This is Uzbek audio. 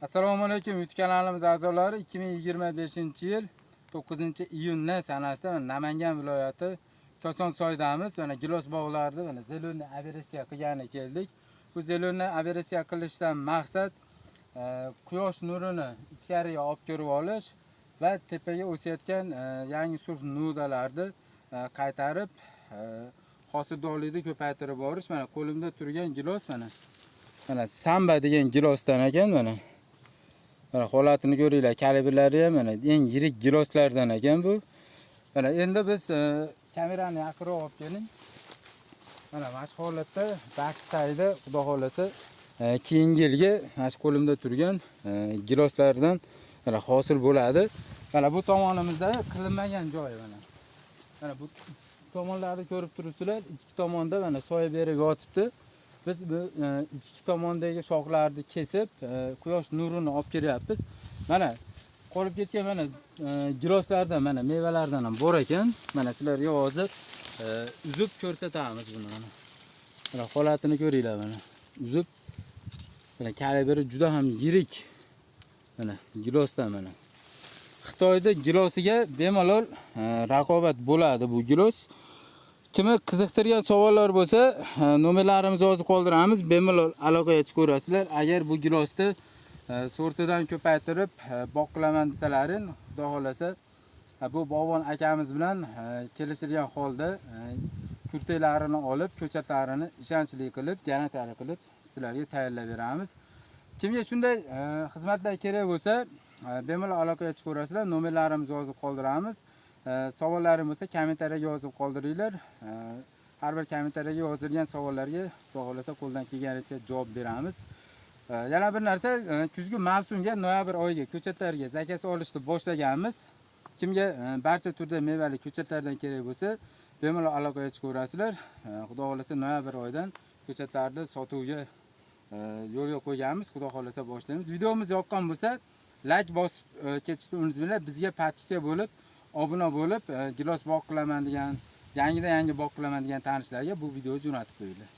Assalomu alaykum YouTube kanalimiz a'zolari. 2025-yil 9-iyun sanasida Namangan viloyati Kosonsoydamiz. Mana gilos bog'larida mana zelonni operatsiya qilgani keldik. Bu zelonni operatsiya qilishdan maqsad quyosh nurini ichkariga olib kirib olish va tepaga o'sayotgan yangi surt nudalarni qaytarib hosildorlikni ko'paytirib borish. Mana qo'limda turgan gilos mana samba degan gilosdan ekan mana. Mana holatini ko'ringlar, kalibrlari ham mana eng yirik giloslardan ekan bu. Mana endi biz kamerani yaqinroq olib keling. Mana shu holatda backside xudo xolasa keyingi yilga shu qo'limda turgan giloslardan mana hosil bo'ladi. Mana bu tomonimizda qilinmagan joyi mana. Mana bu tomonlarni ko'rib turibsizlar, ichki tomonda mana soya berib yotibdi. Biz bu ichki tomondagi shoxlarni kesib, quyosh nurini olib kelyapmiz. Mana qolib ketgan mana giloslarda mana mevalardan ham bor ekan. Mana sizlarga hozir uzib ko'rsatamiz buni mana. Mana holatini ko'ringlar mana. Uzib mana kalibri juda ham yirik. Mana gilosdan mana. Xitoyda gilosiga bemalol raqobat bo'ladi bu gilos. Kimi qiziqtirgan savollar bo'lsa, nomerlarimizni yozib qoldiramiz. Bemalol aloqaga chiqaverasizlar. Agar bu gilosni sortidan ko'paytirib boqilaman desalaring, xudo xolasa bu bog'bon akamiz bilan kelishilgan holda kurtaklarini olib, ko'chatlarini ishonchli qilib, garantiya qilib sizlarga tayyorlab beramiz. Kimga shunday xizmatlar kerak bo'lsa, bemalol aloqaga chiqaverasizlar. Nomerlarimizni yozib qoldiramiz. Savollaringiz bo'lsa kommentariyaga yozib qoldiringlar. Har bir kommentariyaga yozilgan savollarga xudo xolasa qo'ldan kelganicha javob beramiz. Yana bir narsa, kuzgi mavsumga noyabr oyiga ko'chatlarga zakaz olishni boshlaganmiz. Kimga barcha turda mevali ko'chatlardan kerak bo'lsa, bemalol aloqaga chiqaverasizlar. Xudo xolasa noyabr oyidan ko'chatlarni sotuvga yo'lga qo'yganmiz. Xudo xolasa boshlaymiz. Videomiz yoqqan bo'lsa, like bosib ketishni unutmanglar. Bizga podpiska bo'lib, obuna bo'lib, gilos bog' qilaman degan, yangidan yangi bog' qilaman degan tanishlarga bu videoni jo'natib qo'yinglar.